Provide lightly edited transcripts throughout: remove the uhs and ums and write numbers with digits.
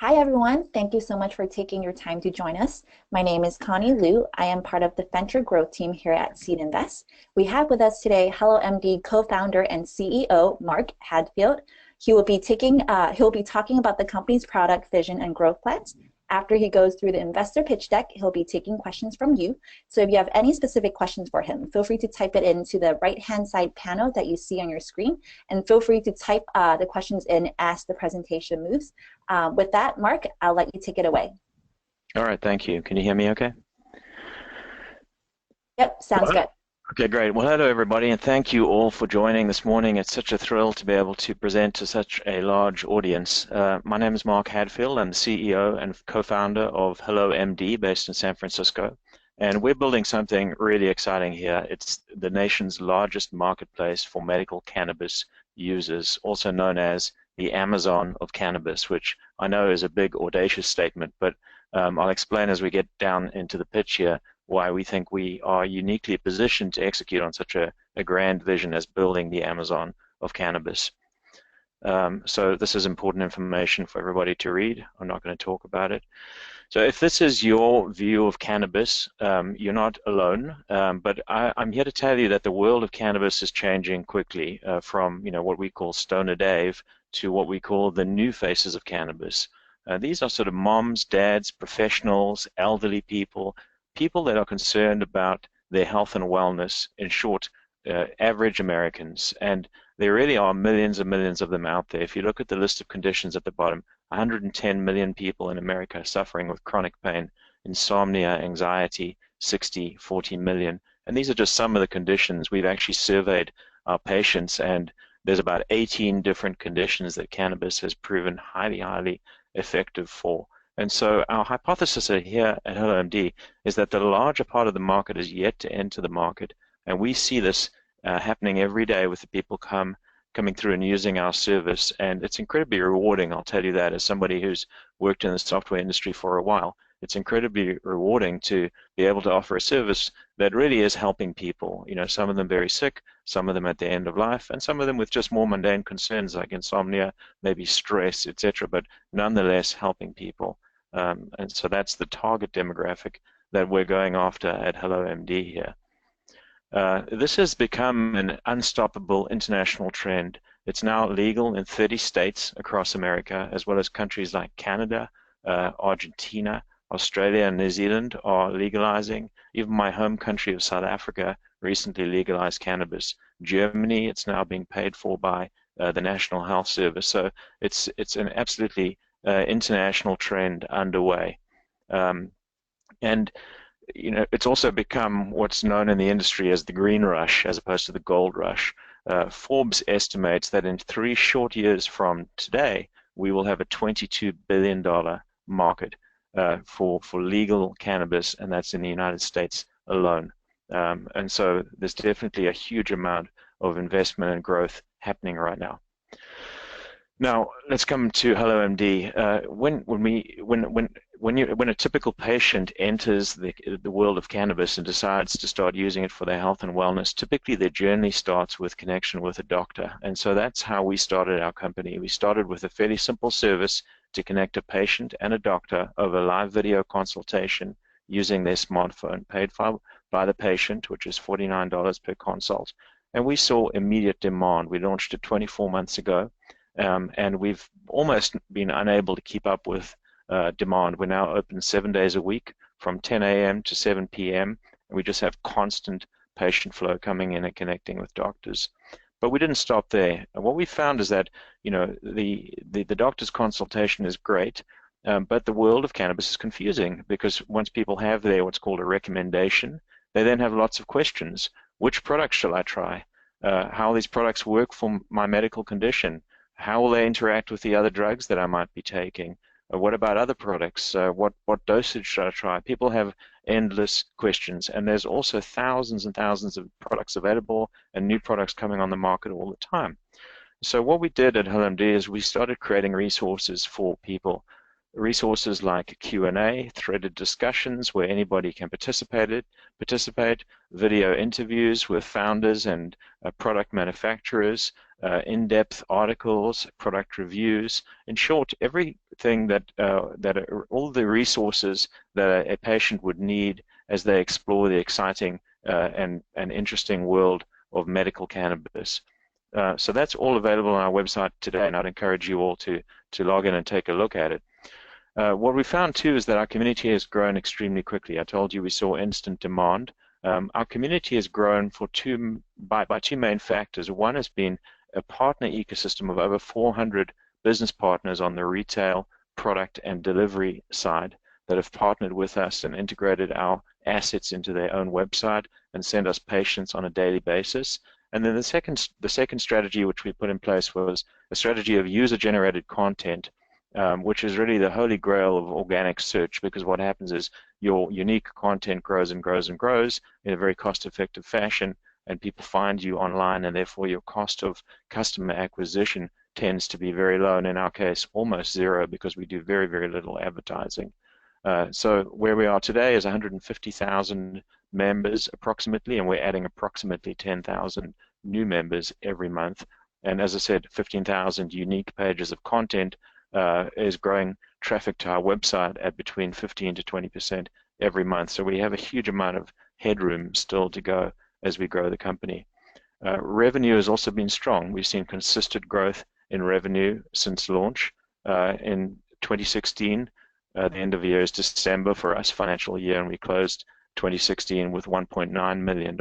Hi, everyone. Thank you so much for taking your time to join us. My name is Connie Liu. I am part of the venture growth team here at Seed Invest. We have with us today HelloMD co-founder and CEO Mark Hadfield. He'll be talking about the company's product vision and growth plans. After he goes through the investor pitch deck, he'll be taking questions from you. So if you have any specific questions for him, feel free to type it into the right-hand side panel that you see on your screen, and feel free to type the questions in as the presentation moves. With that, Mark, I'll let you take it away. All right, thank you. Can you hear me okay? Yep, sounds good. Okay, great. Well, hello, everybody, and thank you all for joining this morning. It's such a thrill to be able to present to such a large audience. My name is Mark Hadfield. I'm the CEO and co-founder of HelloMD based in San Francisco. And we're building something really exciting here. It's the nation's largest marketplace for medical cannabis users, also known as the Amazon of cannabis, which I know is a big, audacious statement, but I'll explain as we get down into the pitch here why we think we are uniquely positioned to execute on such a grand vision as building the Amazon of cannabis. So this is important information for everybody to read. I'm not going to talk about it. So if this is your view of cannabis, you're not alone, but I'm here to tell you that the world of cannabis is changing quickly from what we call Stoner Dave to what we call the new faces of cannabis. These are sort of moms, dads, professionals, elderly people that are concerned about their health and wellness, in short, average Americans. And there really are millions and millions of them out there. If you look at the list of conditions at the bottom, 110 million people in America suffering with chronic pain, insomnia, anxiety, 40 million. And these are just some of the conditions. We've actually surveyed our patients, and there's about 18 different conditions that cannabis has proven highly, highly effective for. And so our hypothesis here at HelloMD is that the larger part of the market is yet to enter the market, and we see this happening every day with the people coming through and using our service, and it's incredibly rewarding. I'll tell you that as somebody who's worked in the software industry for a while. It's incredibly rewarding to be able to offer a service that really is helping people. Some of them very sick, some of them at the end of life, and some of them with just more mundane concerns like insomnia, maybe stress, etc., but nonetheless helping people. And so that's the target demographic that we're going after at HelloMD here. This has become an unstoppable international trend. It's now legal in 30 states across America, as well as countries like Canada, Argentina, Australia, and New Zealand are legalizing. Even my home country of South Africa recently legalized cannabis. Germany, it's now being paid for by the National Health Service. So it's an absolutely international trend underway. And it's also become what's known in the industry as the green rush as opposed to the gold rush. Forbes estimates that in 3 short years from today, we will have a $22 billion market for legal cannabis, and that's in the United States alone. And so there's definitely a huge amount of investment and growth happening right now. Now let's come to HelloMD. When a typical patient enters the world of cannabis and decides to start using it for their health and wellness, typically their journey starts with connection with a doctor. And so that's how we started our company. We started with a fairly simple service to connect a patient and a doctor over live video consultation using their smartphone, paid for by the patient, which is $49 per consult. And we saw immediate demand. We launched it 24 months ago. And we've almost been unable to keep up with demand. We're now open 7 days a week from 10 a.m. to 7 p.m. and we just have constant patient flow coming in and connecting with doctors. But we didn't stop there. And what we found is that the doctor's consultation is great, but the world of cannabis is confusing because once people have what's called a recommendation, they then have lots of questions. Which products shall I try? How these products work for my medical condition? How will they interact with the other drugs that I might be taking? What about other products? What dosage should I try? People have endless questions, and there's also thousands and thousands of products available and new products coming on the market all the time. So what we did at HelloMD is we started creating resources for people. Resources like Q&A, threaded discussions where anybody can participate, video interviews with founders and product manufacturers, in-depth articles, product reviews, in short, everything all the resources that a patient would need as they explore the exciting and interesting world of medical cannabis. So that's all available on our website today, and I'd encourage you all to log in and take a look at it. What we found too is that our community has grown extremely quickly. I told you we saw instant demand. Our community has grown by two main factors. One has been a partner ecosystem of over 400 business partners on the retail, product, and delivery side that have partnered with us and integrated our assets into their own website and send us patients on a daily basis. And then the second strategy which we put in place was a strategy of user-generated content, which is really the holy grail of organic search, because what happens is your unique content grows and grows and grows in a very cost-effective fashion, and people find you online, and therefore your cost of customer acquisition tends to be very low, and in our case, almost zero, because we do very, very little advertising. So where we are today is 150,000 members approximately, and we're adding approximately 10,000 new members every month. And as I said, 15,000 unique pages of content is growing traffic to our website at between 15 to 20% every month. So we have a huge amount of headroom still to go as we grow the company. Revenue has also been strong. We've seen consistent growth in revenue since launch. In 2016, the end of the year is December for us, financial year, and we closed 2016 with $1.9 million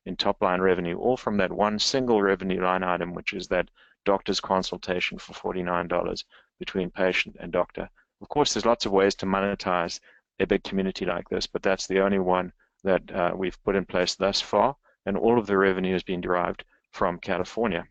in top-line revenue, all from that one single revenue line item, which is that doctor's consultation for $49 between patient and doctor. Of course, there's lots of ways to monetize a big community like this, but that's the only one that we've put in place thus far, and all of the revenue has been derived from California.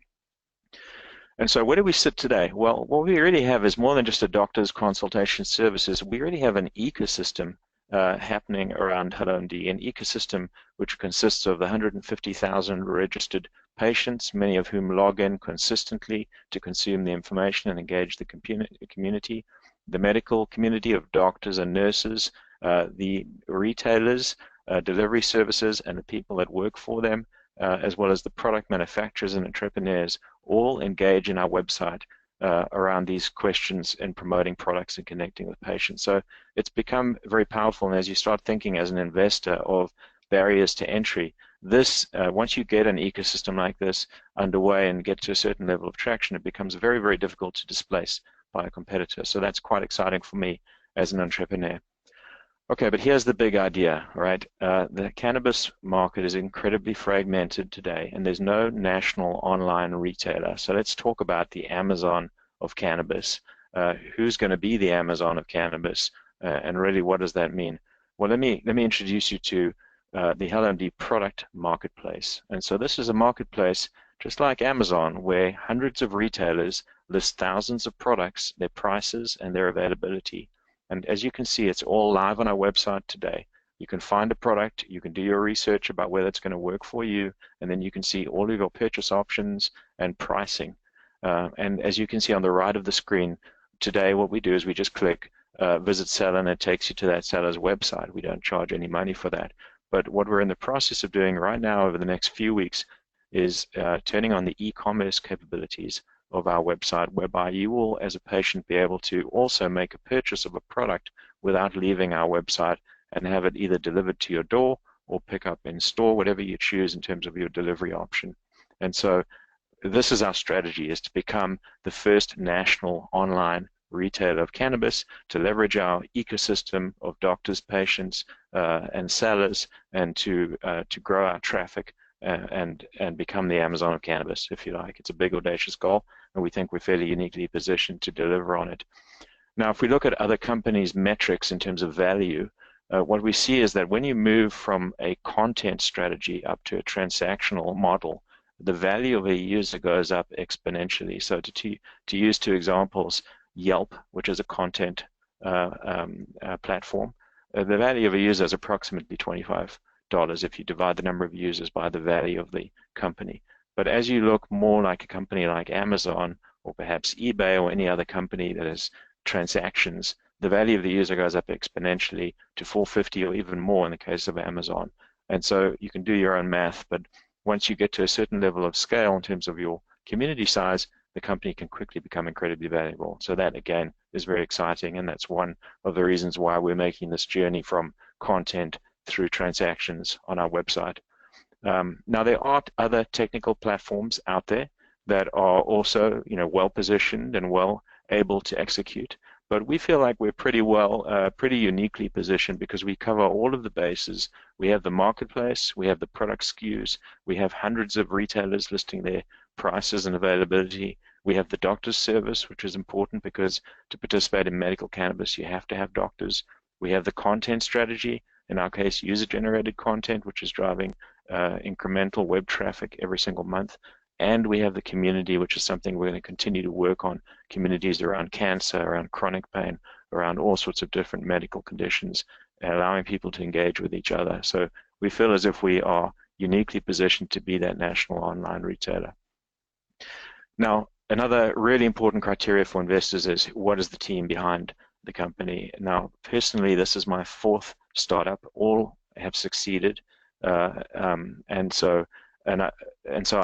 And so where do we sit today? Well, what we really have is more than just a doctor's consultation services. We really have an ecosystem happening around HelloMD, an ecosystem which consists of the 150,000 registered patients, many of whom log in consistently to consume the information and engage the community, the medical community of doctors and nurses, the retailers, delivery services, and the people that work for them, as well as the product manufacturers and entrepreneurs, all engage in our website around these questions in promoting products and connecting with patients. So it's become very powerful, and as you start thinking as an investor of barriers to entry, this once you get an ecosystem like this underway and get to a certain level of traction, it becomes very, very difficult to displace by a competitor. So that's quite exciting for me as an entrepreneur. Okay, but here's the big idea, right? The cannabis market is incredibly fragmented today, and there's no national online retailer. So let's talk about the Amazon of cannabis. Who's going to be the Amazon of cannabis, and really what does that mean? Well, let me introduce you to the HelloMD product marketplace. And so this is a marketplace just like Amazon, where hundreds of retailers list thousands of products, their prices, and their availability. And as you can see, it's all live on our website today. You can find a product, you can do your research about whether it's going to work for you, and then you can see all of your purchase options and pricing. And as you can see on the right of the screen, today what we do is we just click visit seller, and it takes you to that seller's website. We don't charge any money for that. But what we're in the process of doing right now over the next few weeks is turning on the e-commerce capabilities of our website, whereby you will, as a patient, be able to also make a purchase of a product without leaving our website and have it either delivered to your door or pick up in store, whatever you choose in terms of your delivery option. And so this is our strategy, is to become the first national online retailer of cannabis, to leverage our ecosystem of doctors, patients, and sellers, and to grow our traffic and become the Amazon of cannabis, if you like. It's a big, audacious goal, and we think we're fairly uniquely positioned to deliver on it. Now, if we look at other companies' metrics in terms of value, what we see is that when you move from a content strategy up to a transactional model, the value of a user goes up exponentially. So to use two examples, Yelp, which is a content platform, the value of a user is approximately $25 if you divide the number of users by the value of the company. But as you look more like a company like Amazon or perhaps eBay or any other company that has transactions, the value of the user goes up exponentially to 450 or even more in the case of Amazon. And so you can do your own math, but once you get to a certain level of scale in terms of your community size, the company can quickly become incredibly valuable. So that, again, is very exciting, and that's one of the reasons why we're making this journey from content through transactions on our website. Now, there are other technical platforms out there that are also, well positioned and well able to execute. But we feel like we're pretty uniquely positioned because we cover all of the bases. We have the marketplace, we have the product SKUs, we have hundreds of retailers listing their prices and availability. We have the doctor's service, which is important because to participate in medical cannabis, you have to have doctors. We have the content strategy, in our case, user-generated content, which is driving incremental web traffic every single month. And we have the community, which is something we're going to continue to work on, communities around cancer, around chronic pain, around all sorts of different medical conditions, allowing people to engage with each other. So we feel as if we are uniquely positioned to be that national online retailer. Now, another really important criteria for investors is what is the team behind the company. Now, personally, this is my fourth startup. All have succeeded, and so I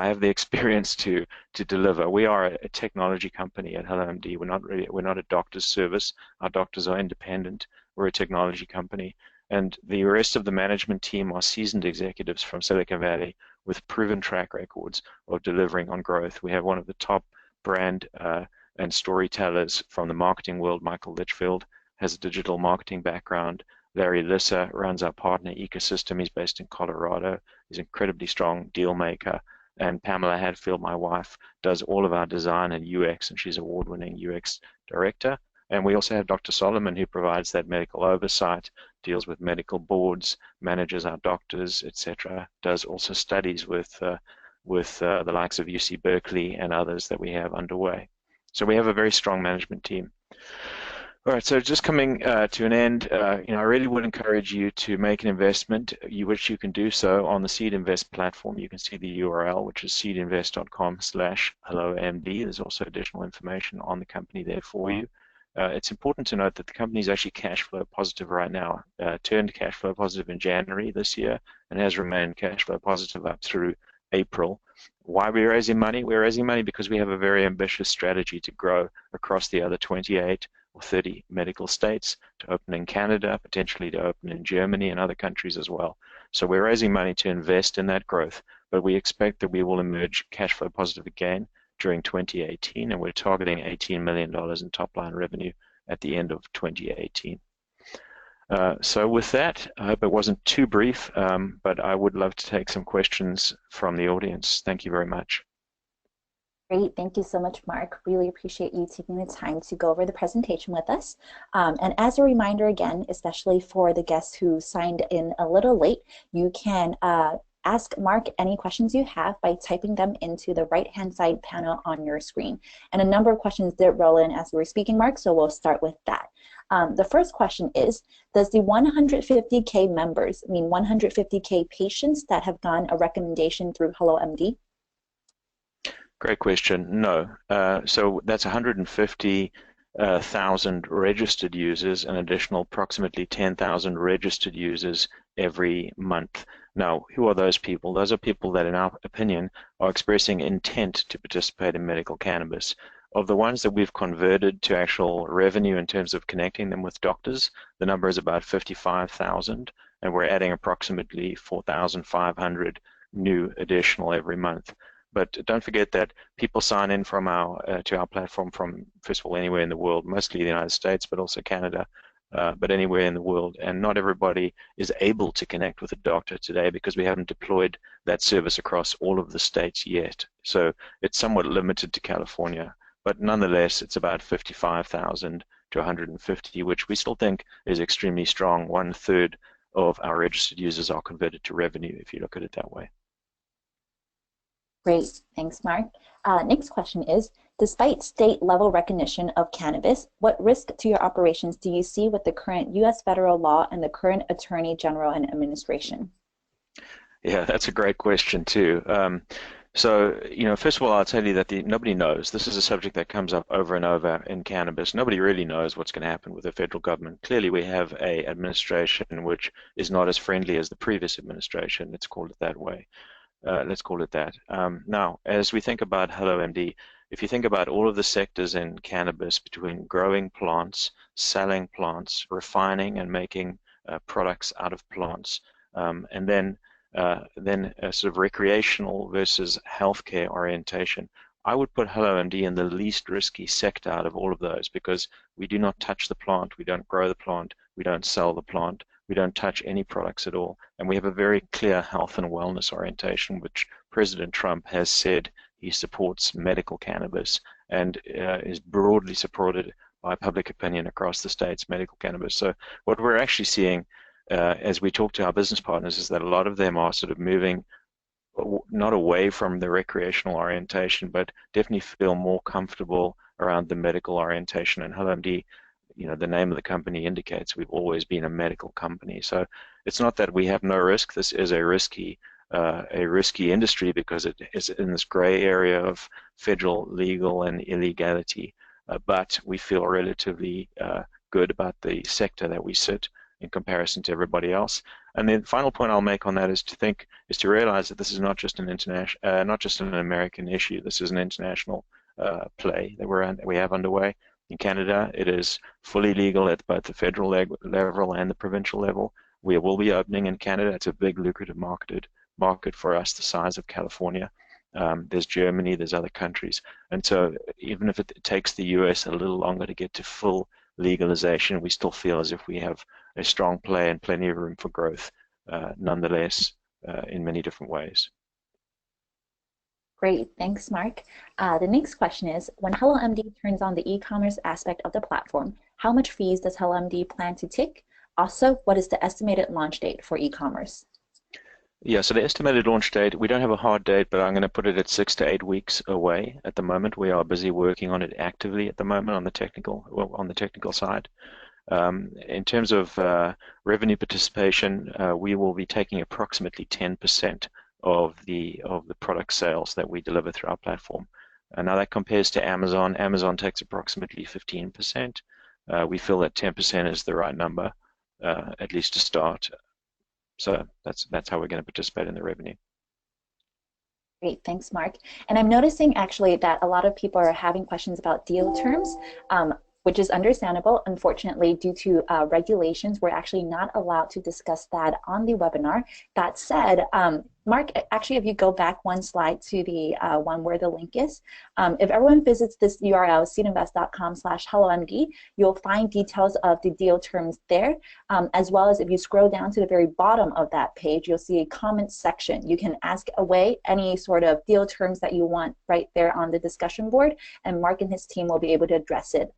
have the experience to deliver. We are a technology company at HelloMD. We're not a doctor's service. Our doctors are independent. We're a technology company, and the rest of the management team are seasoned executives from Silicon Valley with proven track records of delivering on growth. We have one of the top brand and storytellers from the marketing world. Michael Litchfield has a digital marketing background. Larry Lissa runs our partner ecosystem. He's based in Colorado. He's an incredibly strong deal maker. And Pamela Hadfield, my wife, does all of our design and UX, and she's an award-winning UX director. And we also have Dr. Solomon, who provides that medical oversight, deals with medical boards, manages our doctors, etc. Does also studies with the likes of UC Berkeley and others that we have underway. So we have a very strong management team. All right, so just coming to an end, I really would encourage you to make an investment, which you can do so on the Seed Invest platform. You can see the URL, which is seedinvest.com/HelloMD. There's also additional information on the company there for you. It's important to note that the company is actually cash flow positive right now, turned cash flow positive in January this year, and has remained cash flow positive up through April. Why are we raising money? We're raising money because we have a very ambitious strategy to grow across the other 28 or 30 medical states, to open in Canada, potentially to open in Germany and other countries as well. So we're raising money to invest in that growth, but we expect that we will emerge cash flow positive again during 2018, and we're targeting $18 million in top-line revenue at the end of 2018. So with that, I hope it wasn't too brief, but I would love to take some questions from the audience. Thank you very much. Great. Thank you so much, Mark. Really appreciate you taking the time to go over the presentation with us. And as a reminder again, especially for the guests who signed in a little late, you can ask Mark any questions you have by typing them into the right-hand side panel on your screen. And a number of questions did roll in as we were speaking, Mark, so we'll start with that. The first question is, does the 150K members mean 150K patients that have gotten a recommendation through HelloMD? Great question. No. So that's 150,000 registered users, an additional approximately 10,000 registered users every month. Now, who are those people? Those are people that, in our opinion, are expressing intent to participate in medical cannabis. Of the ones that we've converted to actual revenue in terms of connecting them with doctors, the number is about 55,000, and we're adding approximately 4,500 new additional every month. But don't forget that people sign in from to our platform from, first of all, anywhere in the world, mostly the United States, but also Canada, but anywhere in the world. And not everybody is able to connect with a doctor today because we haven't deployed that service across all of the states yet. So it's somewhat limited to California. But nonetheless, it's about 55,000 to 150, which we still think is extremely strong. 1/3 of our registered users are converted to revenue, if you look at it that way. Great, thanks, Mark. Next question is, despite state-level recognition of cannabis, what risk to your operations do you see with the current U.S. federal law and the current Attorney General and administration? Yeah, that's a great question too. So, first of all, I'll tell you that nobody knows. This is a subject that comes up over and over in cannabis. Nobody really knows what's going to happen with the federal government. Clearly, we have an administration which is not as friendly as the previous administration. Let's call it that way. let's call it that. Now, as we think about HelloMD, if you think about all of the sectors in cannabis between growing plants, selling plants, refining and making products out of plants, and then a sort of recreational versus healthcare orientation, I would put HelloMD in the least risky sector out of all of those because we do not touch the plant, we don't grow the plant, we don't sell the plant, we don't touch any products at all, and we have a very clear health and wellness orientation, which President Trump has said he supports medical cannabis and is broadly supported by public opinion across the states, medical cannabis. So what we're actually seeing as we talk to our business partners is that a lot of them are sort of moving not away from the recreational orientation, but definitely feel more comfortable around the medical orientation. And HelloMD, the name of the company indicates we've always been a medical company. So it's not that we have no risk. This is a risky industry because it is in this gray area of federal legal and illegality. But we feel relatively good about the sector that we sit in comparison to everybody else. And the final point I'll make on that is to realize that this is not just not just an American issue. This is an international play that we have underway. In Canada, it is fully legal at both the federal level and the provincial level. We will be opening in Canada. It's a big, lucrative market for us, the size of California. There's Germany, there's other countries. And so even if it takes the US a little longer to get to full legalization, we still feel as if we have a strong play and plenty of room for growth, nonetheless, in many different ways. Great, thanks, Mark. The next question is, when HelloMD turns on the e-commerce aspect of the platform, how much fees does HelloMD plan to take? Also, what is the estimated launch date for e-commerce? Yeah, so the estimated launch date, we don't have a hard date, but I'm going to put it at 6 to 8 weeks away at the moment. We are busy working on it actively at the moment on the technical side. In terms of revenue participation, we will be taking approximately 10% of the product sales that we deliver through our platform. Now that compares to Amazon. Amazon takes approximately 15%. We feel that 10% is the right number, at least to start. So that's how we're going to participate in the revenue. Great, thanks, Mark. And I'm noticing actually that a lot of people are having questions about deal terms, which is understandable. Unfortunately, due to regulations, we're actually not allowed to discuss that on the webinar. That said, Mark, actually, if you go back one slide to the one where the link is, if everyone visits this URL, seedinvest.com/HelloMD, you'll find details of the deal terms there, as well as if you scroll down to the very bottom of that page, you'll see a comment section. You can ask away any sort of deal terms that you want right there on the discussion board, and Mark and his team will be able to address it.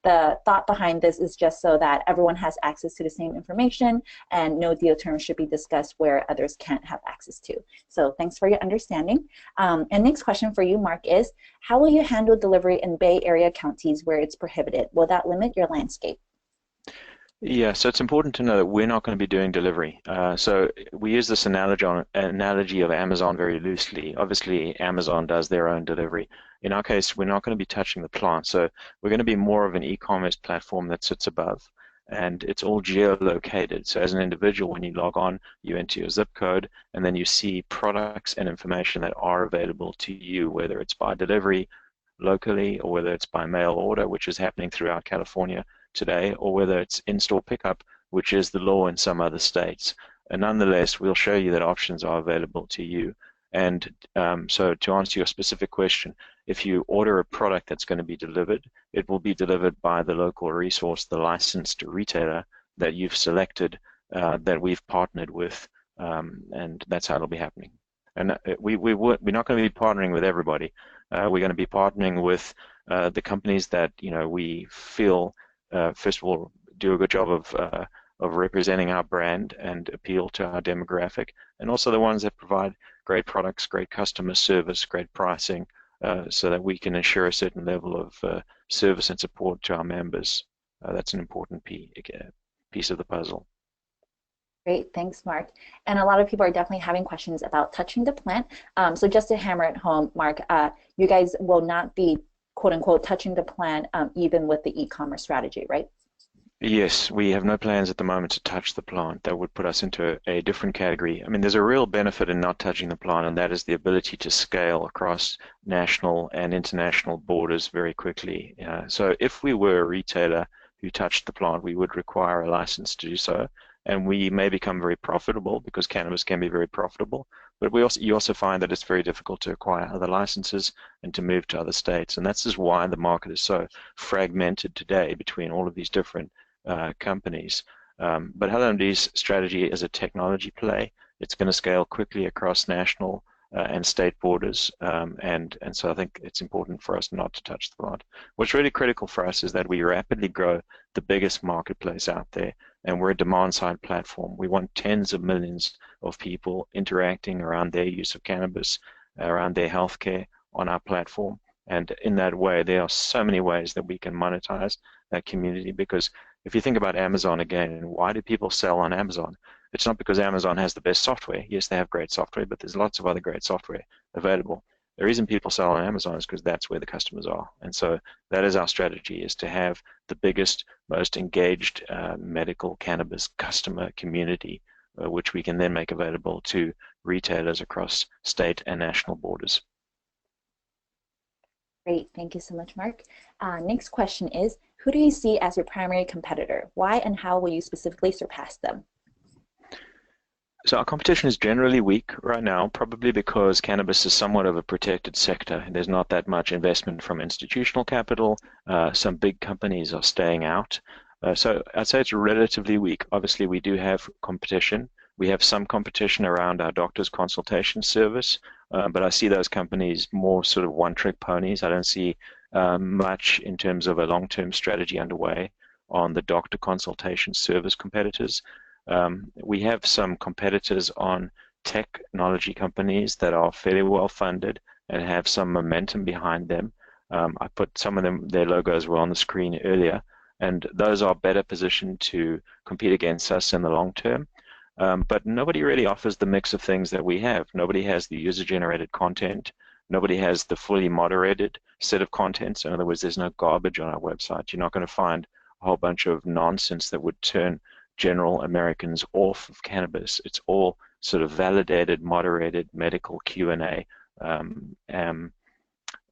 The thought behind this is just so that everyone has access to the same information and no deal terms should be discussed where others can't have access to. So thanks for your understanding. And next question for you, Mark, is how will you handle delivery in Bay Area counties where it's prohibited? Will that limit your landscape? Yeah, so it's important to know that we're not going to be doing delivery. So we use this analogy of Amazon very loosely. Obviously, Amazon does their own delivery. In our case, we're not going to be touching the plant. So we're going to be more of an e-commerce platform that sits above. And it's all geolocated. So as an individual, when you log on, you enter your zip code, and then you see products and information that are available to you, whether it's by delivery locally or whether it's by mail order, which is happening throughout California today, or whether it's in-store pickup, which is the law in some other states. And nonetheless, we'll show you that options are available to you. And so to answer your specific question, if you order a product that's going to be delivered, it will be delivered by the local resource, the licensed retailer that you've selected, that we've partnered with, and that's how it'll be happening. And we're not going to be partnering with everybody. We're going to be partnering with the companies that we feel, first of all, do a good job of representing our brand and appeal to our demographic, and also the ones that provide great products, great customer service, great pricing, so that we can ensure a certain level of service and support to our members. That's an important piece of the puzzle. Great, thanks, Mark. And a lot of people are definitely having questions about touching the plant. So just to hammer it home, Mark, you guys will not be, quote unquote, touching the plant even with the e-commerce strategy, right? Yes, we have no plans at the moment to touch the plant. That would put us into a different category. I mean, there's a real benefit in not touching the plant, and that is the ability to scale across national and international borders very quickly. So if we were a retailer who touched the plant, we would require a license to do so, and we may become very profitable because cannabis can be very profitable. But you also find that it's very difficult to acquire other licenses and to move to other states, and that's just why the market is so fragmented today between all of these different companies. But HelloMD's strategy is a technology play. It's going to scale quickly across national and state borders, and so I think it's important for us not to touch the plant. What's really critical for us is that we rapidly grow the biggest marketplace out there, and we're a demand-side platform. We want tens of millions of people interacting around their use of cannabis, around their healthcare on our platform. And in that way, there are so many ways that we can monetize that community because if you think about Amazon again, why do people sell on Amazon? It's not because Amazon has the best software. Yes, they have great software, but there's lots of other great software available. The reason people sell on Amazon is because that's where the customers are. And so that is our strategy, is to have the biggest, most engaged medical cannabis customer community, which we can then make available to retailers across state and national borders. Great. Thank you so much, Mark. Next question is, who do you see as your primary competitor? Why and how will you specifically surpass them? So our competition is generally weak right now, probably because cannabis is somewhat of a protected sector. There's not that much investment from institutional capital. Some big companies are staying out. So I'd say it's relatively weak. Obviously, we do have competition. We have some competition around our doctor's consultation service, but I see those companies more sort of one-trick ponies. I don't see much in terms of a long-term strategy underway on the doctor consultation service competitors. We have some competitors on technology companies that are fairly well funded and have some momentum behind them. I put some of them, their logos were on the screen earlier, and those are better positioned to compete against us in the long term. But nobody really offers the mix of things that we have. Nobody has the user-generated content. Nobody has the fully moderated set of contents. In other words, there's no garbage on our website. You're not going to find a whole bunch of nonsense that would turn general Americans off of cannabis. It's all sort of validated, moderated medical Q&A. So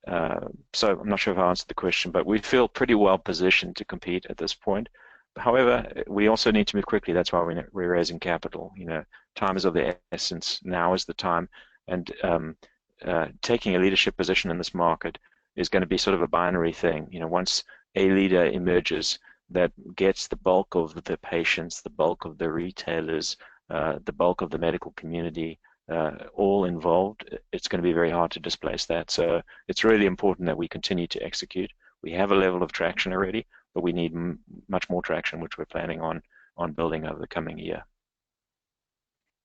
I'm not sure if I answered the question, but we feel pretty well positioned to compete at this point. However, we also need to move quickly. That's why we're raising capital. You know, time is of the essence. Now is the time, and taking a leadership position in this market is going to be sort of a binary thing. You know, once a leader emerges that gets the bulk of the patients, the bulk of the retailers, the bulk of the medical community, all involved, it's going to be very hard to displace that. So it's really important that we continue to execute. We have a level of traction already, but we need much more traction, which we're planning on building over the coming year.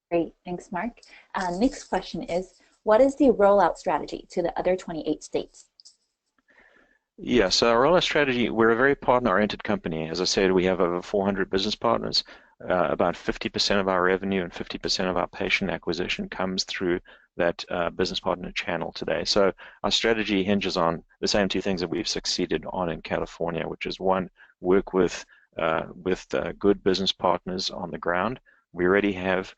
Great. Thanks, Mark. Next question is, what is the rollout strategy to the other 28 states? Yeah, so our rollout strategy, we're a very partner-oriented company. As I said, we have over 400 business partners. About 50% of our revenue and 50% of our patient acquisition comes through that business partner channel today. So our strategy hinges on the same two things that we've succeeded on in California, which is one, work with good business partners on the ground. We already have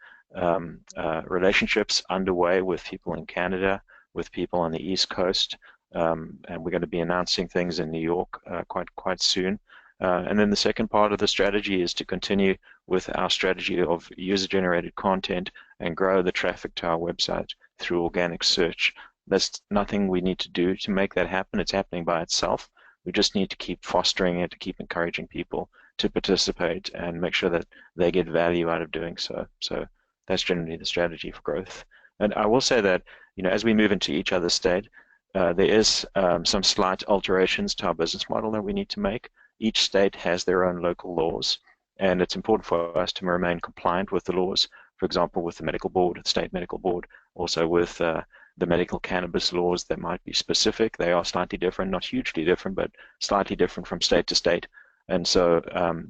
relationships underway with people in Canada, with people on the East Coast, and we're going to be announcing things in New York quite soon. And then the second part of the strategy is to continue with our strategy of user-generated content and grow the traffic to our website through organic search. There's nothing we need to do to make that happen. It's happening by itself. We just need to keep fostering it, to keep encouraging people to participate and make sure that they get value out of doing so. So that's generally the strategy for growth. And I will say that, you know, as we move into each other state, there is some slight alterations to our business model that we need to make. Each state has their own local laws, and it's important for us to remain compliant with the laws. For example, with the medical board, the state medical board, also with the medical cannabis laws that might be specific. They are slightly different, not hugely different, but slightly different from state to state. And so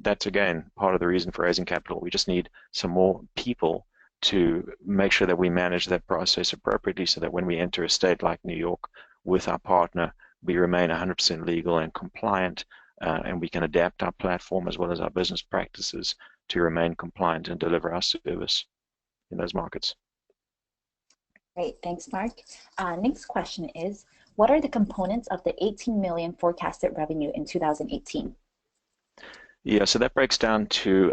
that's, again, part of the reason for raising capital. We just need some more people to make sure that we manage that process appropriately so that when we enter a state like New York with our partner, we remain 100% legal and compliant and we can adapt our platform as well as our business practices to remain compliant and deliver our service in those markets. Great, thanks, Mark. Next question is, what are the components of the 18 million forecasted revenue in 2018? Yeah, so that breaks down to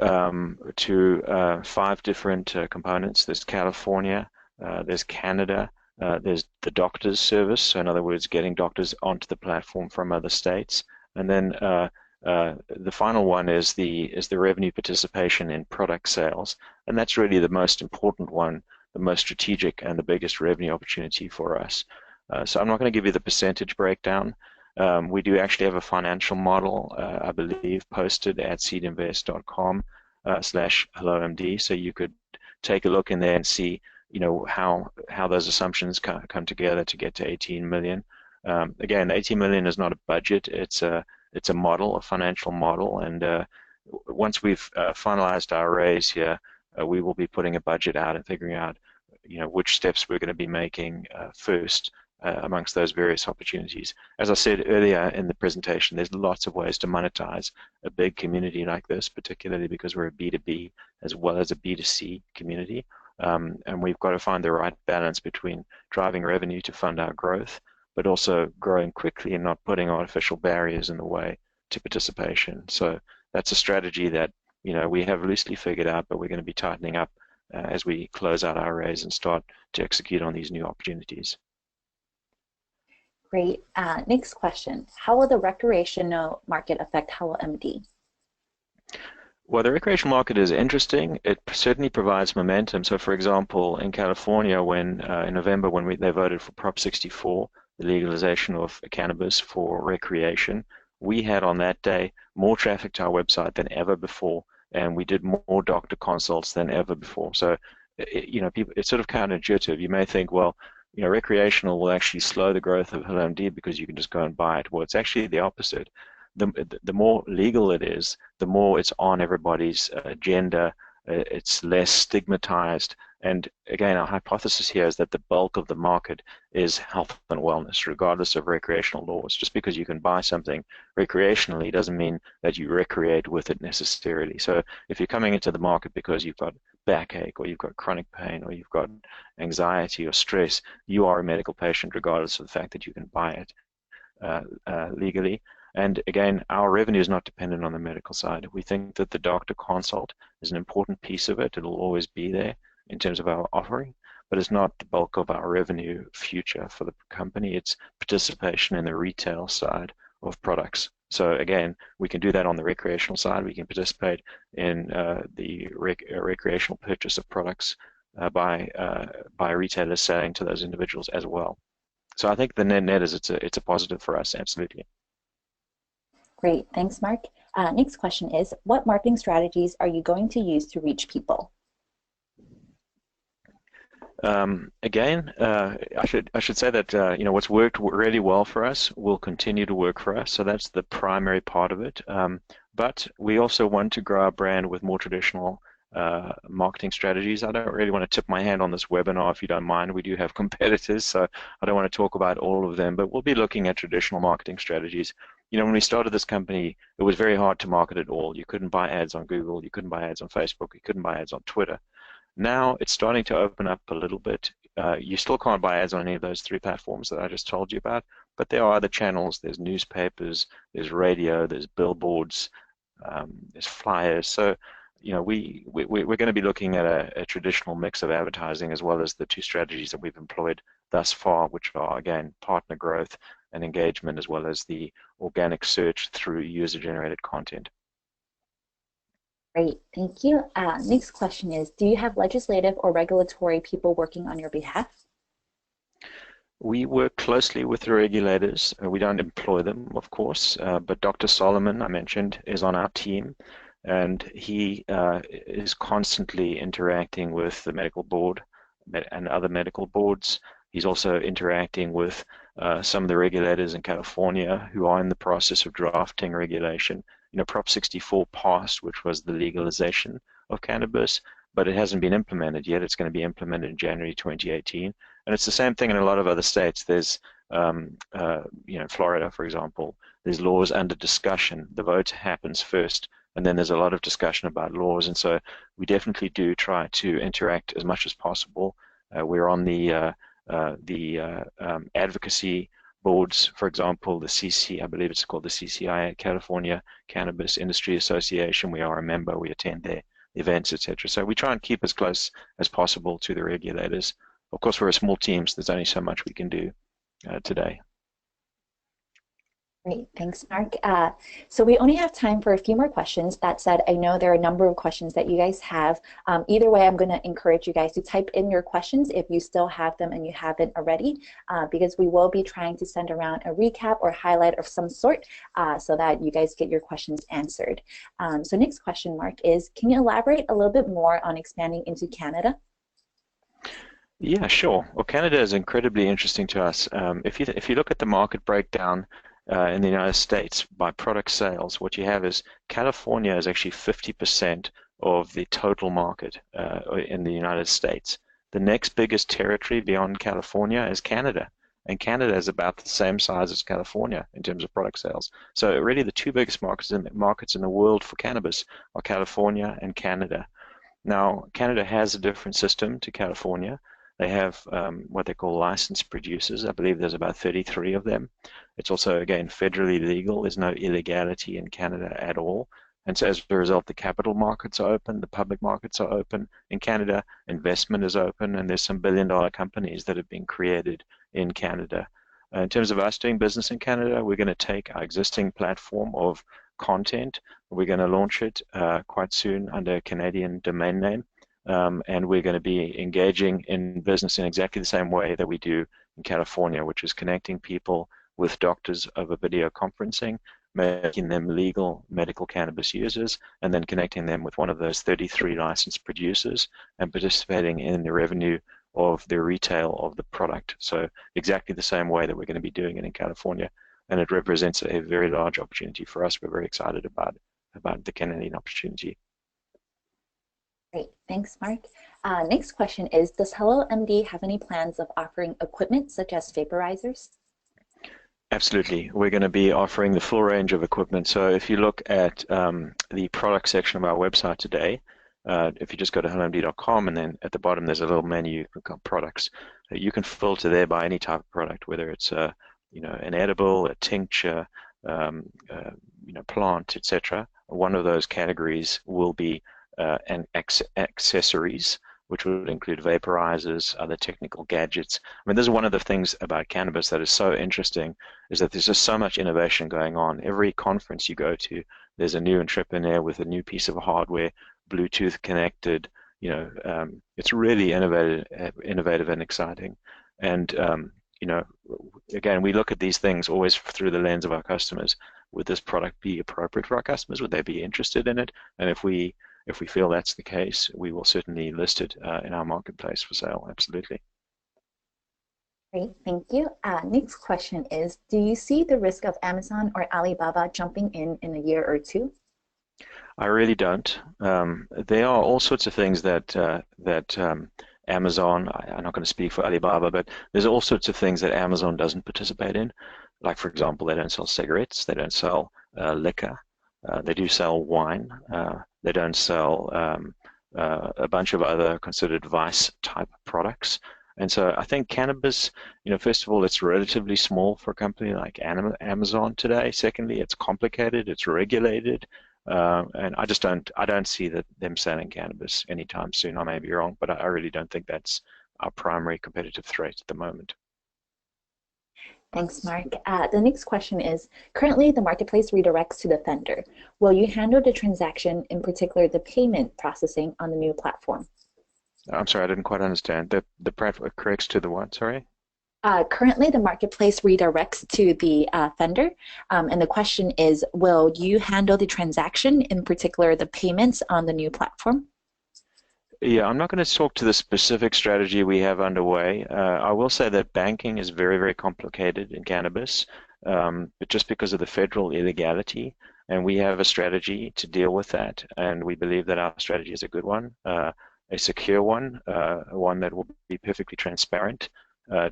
five different components. There's California, there's Canada, there's the doctors service, so in other words, getting doctors onto the platform from other states, and then the final one is the revenue participation in product sales, and that's really the most important one, the most strategic, and the biggest revenue opportunity for us. So I'm not going to give you the percentage breakdown. We do actually have a financial model, I believe, posted at seedinvest.com/HelloMD, so you could take a look in there and see, how those assumptions come together to get to 18 million. Again, 18 million is not a budget; it's a model, a financial model, and once we've finalized our raise here, we will be putting a budget out and figuring out, which steps we're going to be making first. Amongst those various opportunities. As I said earlier in the presentation, there's lots of ways to monetize a big community like this, particularly because we're a B2B as well as a B2C community. And we've got to find the right balance between driving revenue to fund our growth, but also growing quickly and not putting artificial barriers in the way to participation. So that's a strategy that we have loosely figured out, but we're going to be tightening up as we close out our raise and start to execute on these new opportunities. Great. Next question. How will the recreational market affect HelloMD? Well, the recreational market is interesting. It certainly provides momentum. So, for example, in California, when in November, when they voted for Prop 64, the legalization of cannabis for recreation, we had on that day more traffic to our website than ever before, and we did more doctor consults than ever before. So, people, it's sort of counterintuitive. You may think, well, recreational will actually slow the growth of HelloMD because you can just go and buy it. Well, it's actually the opposite. The more legal it is, the more it's on everybody's agenda. It's less stigmatized. And again, our hypothesis here is that the bulk of the market is health and wellness, regardless of recreational laws. Just because you can buy something recreationally doesn't mean that you recreate with it necessarily. So if you're coming into the market because you've got backache, or you've got chronic pain, or you've got anxiety or stress, you are a medical patient regardless of the fact that you can buy it legally. And again, our revenue is not dependent on the medical side. We think that the doctor consult is an important piece of it. It'll always be there in terms of our offering, but it's not the bulk of our revenue future for the company. It's participation in the retail side of products. So again, we can do that on the recreational side. We can participate in the recreational purchase of products by retailers selling to those individuals as well. So I think the net is it's a positive for us, absolutely. Great, thanks, Mark. Next question is, what marketing strategies are you going to use to reach people? Again, I should say that what's worked really well for us will continue to work for us. So that's the primary part of it. But we also want to grow our brand with more traditional marketing strategies. I don't really want to tip my hand on this webinar, if you don't mind. We do have competitors, so I don't want to talk about all of them. But we'll be looking at traditional marketing strategies. When we started this company, it was very hard to market at all. You couldn't buy ads on Google, you couldn't buy ads on Facebook, you couldn't buy ads on Twitter. Now it's starting to open up a little bit. You still can't buy ads on any of those three platforms that I just told you about, but there are other channels. There's newspapers, there's radio, there's billboards, there's flyers. So, we're going to be looking at a traditional mix of advertising as well as the two strategies that we've employed thus far, which are, again, partner growth and engagement, as well as the organic search through user-generated content. Great, thank you. Next question is, do you have legislative or regulatory people working on your behalf? We work closely with the regulators. We don't employ them, of course, but Dr. Solomon, I mentioned, is on our team, and he is constantly interacting with the medical board and other medical boards. He's also interacting with some of the regulators in California who are in the process of drafting regulation. Prop 64 passed, which was the legalization of cannabis, but it hasn't been implemented yet. It's going to be implemented in January 2018. And it's the same thing in a lot of other states. There's Florida, for example, there's laws under discussion. The vote happens first, and then there's a lot of discussion about laws. And so we definitely do try to interact as much as possible. We're on the advocacy boards, for example, the CC, I believe it's called the CCI, California Cannabis Industry Association. We are a member, we attend their events, etc. So we try and keep as close as possible to the regulators. Of course, we're a small team, so there's only so much we can do today. Great, thanks, Mark. So we only have time for a few more questions. That said, I know there are a number of questions that you guys have. Either way, I'm going to encourage you guys to type in your questions if you still have them and you haven't already, because we will be trying to send around a recap or highlight of some sort so that you guys get your questions answered. So next question, Mark, is can you elaborate a little bit more on expanding into Canada? Yeah, sure. Well, Canada is incredibly interesting to us. If you look at the market breakdown in the United States by product sales, what you have is California is actually 50% of the total market in the United States. The next biggest territory beyond California is Canada, and Canada is about the same size as California in terms of product sales. So really, the two biggest markets in the world for cannabis are California and Canada. Now, Canada has a different system to California. They have what they call licensed producers. I believe there's about 33 of them. It's also, again, federally legal. There's no illegality in Canada at all. And so as a result, the capital markets are open, the public markets are open. In Canada, investment is open, and there's some billion-dollar companies that have been created in Canada. In terms of us doing business in Canada, we're going to take our existing platform of content. We're going to launch it quite soon under a Canadian domain name. And we're going to be engaging in business in exactly the same way that we do in California, which is connecting people with doctors over video conferencing, making them legal medical cannabis users, and then connecting them with one of those 33 licensed producers and participating in the revenue of the retail of the product. So exactly the same way that we're going to be doing it in California. And it represents a very large opportunity for us. We're very excited about the Canadian opportunity. Great, thanks, Mark. Next question is, does HelloMD have any plans of offering equipment such as vaporizers? Absolutely. We're going to be offering the full range of equipment. So if you look at the product section of our website today, if you just go to hellomd.com and then at the bottom there's a little menu called products. You can filter there by any type of product, whether it's an edible, a tincture, plant, etc. One of those categories will be accessories, which would include vaporizers, other technical gadgets. I mean, this is one of the things about cannabis that is so interesting, is that there's just so much innovation going on. Every conference you go to, there's a new entrepreneur with a new piece of hardware, Bluetooth connected. It's really innovative and exciting. And again, we look at these things always through the lens of our customers. Would this product be appropriate for our customers? Would they be interested in it? And if we feel that's the case, we will certainly list it in our marketplace for sale. Absolutely. Great, thank you. Next question is, do you see the risk of Amazon or Alibaba jumping in a year or two? I really don't. There are all sorts of things that Amazon, I'm not going to speak for Alibaba, but there's all sorts of things that Amazon doesn't participate in. Like, for example, they don't sell cigarettes, they don't sell liquor, they do sell wine, they don't sell a bunch of other considered vice type products. And so I think cannabis, first of all, it's relatively small for a company like Amazon today. Secondly, it's complicated, it's regulated, and I don't see them selling cannabis anytime soon. I may be wrong, but I really don't think that's our primary competitive threat at the moment. Thanks, Mark. The next question is, currently the marketplace redirects to the vendor. Will you handle the transaction, in particular the payment processing on the new platform? I'm sorry, I didn't quite understand. The platform corrects to the what, sorry? Currently the marketplace redirects to the vendor, and the question is, will you handle the transaction, in particular the payments on the new platform? Yeah, I'm not going to talk to the specific strategy we have underway. I will say that banking is very, very complicated in cannabis, but just because of the federal illegality, and we have a strategy to deal with that, and we believe that our strategy is a good one, a secure one, one that will be perfectly transparent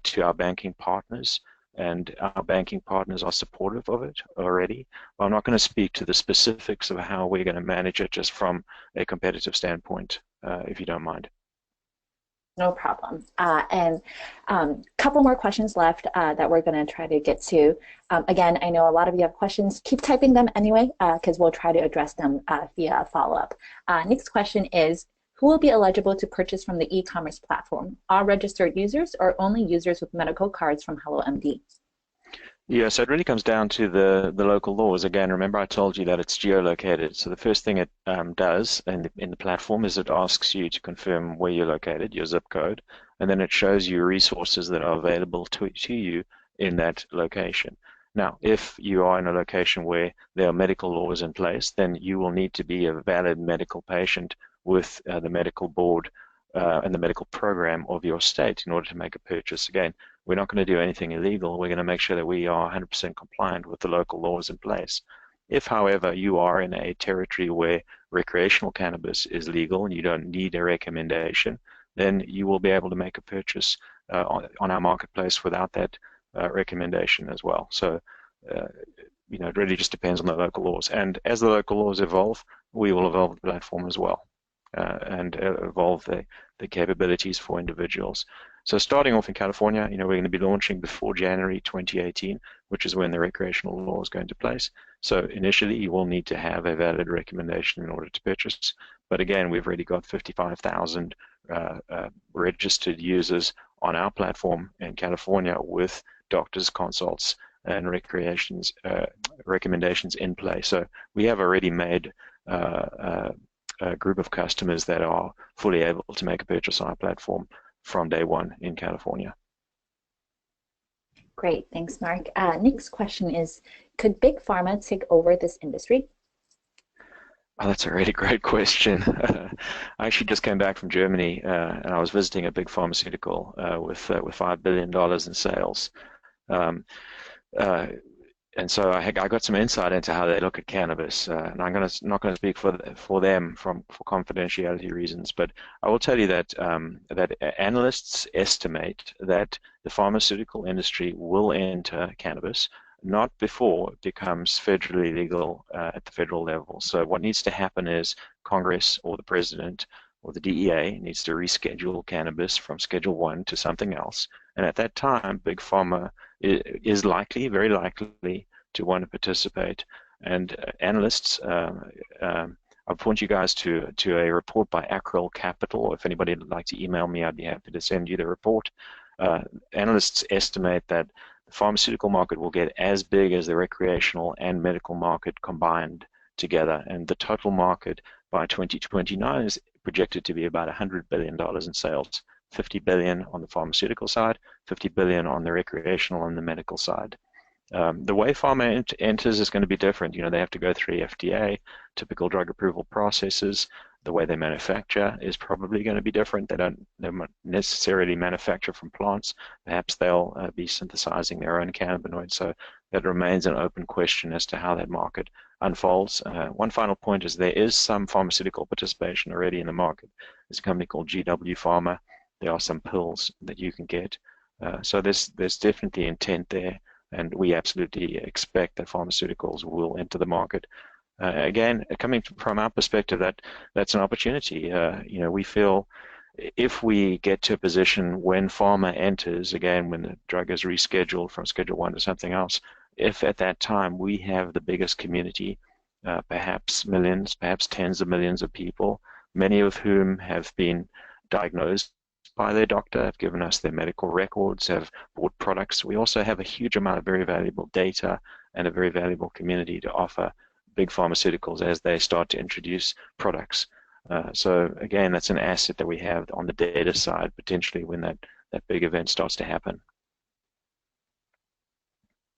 to our banking partners. and our banking partners are supportive of it already. But I'm not going to speak to the specifics of how we're going to manage it just from a competitive standpoint, if you don't mind. No problem. And couple more questions left that we're going to try to get to. Again, I know a lot of you have questions. Keep typing them anyway, because we'll try to address them via follow-up. Next question is, who will be eligible to purchase from the e-commerce platform? All registered users or only users with medical cards from HelloMD? Yeah, so it really comes down to the local laws. Again, remember I told you that it's geolocated. So the first thing it does in the platform is it asks you to confirm where you're located, your zip code, and then it shows you resources that are available to you in that location. Now, if you are in a location where there are medical laws in place, then you will need to be a valid medical patient with the medical board and the medical program of your state in order to make a purchase. Again, we're not going to do anything illegal. We're going to make sure that we are 100% compliant with the local laws in place. If, however, you are in a territory where recreational cannabis is legal and you don't need a recommendation, then you will be able to make a purchase on our marketplace without that recommendation as well. So, it really just depends on the local laws. And as the local laws evolve, we will evolve the platform as well and evolve the capabilities for individuals. So starting off in California, we're going to be launching before January 2018, which is when the recreational laws go into place. So initially, you will need to have a valid recommendation in order to purchase. But again, we've already got 55,000 registered users on our platform in California with doctors' consults and recommendations in place. So we have already made a group of customers that are fully able to make a purchase on our platform from day one in California. Great, thanks, Mark. Next question is, could Big Pharma take over this industry? Oh, that's a really great question. I actually just came back from Germany and I was visiting a big pharmaceutical with $5 billion in sales. Um, uh, and so I got some insight into how they look at cannabis, and I'm not going to speak for them for confidentiality reasons, but I will tell you that that analysts estimate that the pharmaceutical industry will enter cannabis not before it becomes federally legal at the federal level. So what needs to happen is Congress or the president or the DEA needs to reschedule cannabis from Schedule 1 to something else, and at that time, Big Pharma is likely, very likely, to want to participate. And analysts, I'll point you guys to a report by Acrel Capital. If anybody would like to email me, I'd be happy to send you the report. Analysts estimate that the pharmaceutical market will get as big as the recreational and medical market combined together, and the total market by 2029 is projected to be about $100 billion in sales. 50 billion on the pharmaceutical side, 50 billion on the recreational and the medical side. The way pharma enters is going to be different. They have to go through FDA, typical drug approval processes. The way they manufacture is probably going to be different. They don't necessarily manufacture from plants. Perhaps they'll be synthesizing their own cannabinoids. So that remains an open question as to how that market unfolds. One final point is there is some pharmaceutical participation already in the market. There's a company called GW Pharma. There are some pills that you can get. So there's definitely intent there, and we absolutely expect that pharmaceuticals will enter the market. Again, coming from our perspective, that's an opportunity. We feel if we get to a position when pharma enters, again, when the drug is rescheduled from Schedule 1 to something else, if at that time we have the biggest community, perhaps millions, perhaps tens of millions of people, many of whom have been diagnosed by their doctor, have given us their medical records, have bought products. We also have a huge amount of very valuable data and a very valuable community to offer big pharmaceuticals as they start to introduce products. So again, that's an asset that we have on the data side, potentially when that big event starts to happen.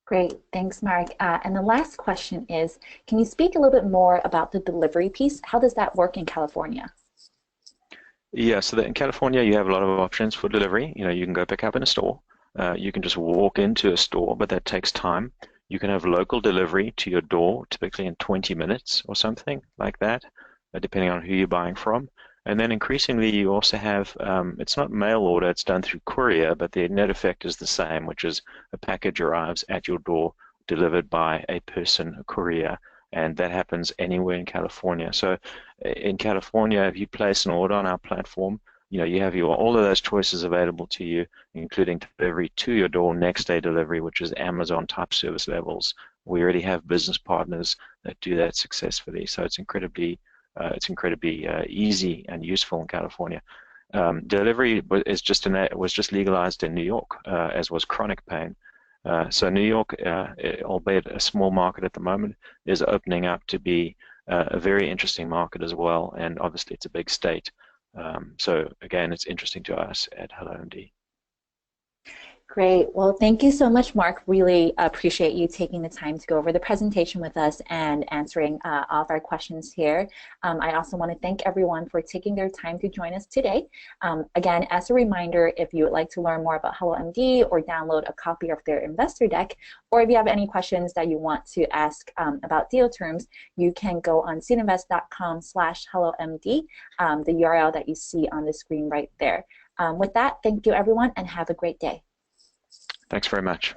Great, thanks, Mark. And the last question is, can you speak a little bit more about the delivery piece? How does that work in California? Yeah, so that in California, you have a lot of options for delivery. You can go pick up in a store. You can just walk into a store, but that takes time. You can have local delivery to your door, typically in 20 minutes or something like that, depending on who you're buying from. And then increasingly, you also have, it's not mail order, it's done through courier, but the net effect is the same, which is a package arrives at your door delivered by a person, a courier, and that happens anywhere in California. So in California, if you place an order on our platform, you have all of those choices available to you, including delivery to your door, next day delivery, which is Amazon type service levels. We already have business partners that do that successfully. So it's incredibly easy and useful in California. Delivery was just legalized in New York, as was chronic pain. So New York, albeit a small market at the moment, is opening up to be a very interesting market as well. And obviously, it's a big state. So again, it's interesting to us at HelloMD. Great. Well, thank you so much, Mark. Really appreciate you taking the time to go over the presentation with us and answering all of our questions here. I also want to thank everyone for taking their time to join us today. Again, as a reminder, if you would like to learn more about HelloMD or download a copy of their investor deck, or if you have any questions that you want to ask about deal terms, you can go on seedinvest.com/HelloMD, the URL that you see on the screen right there. With that, thank you, everyone, and have a great day. Thanks very much.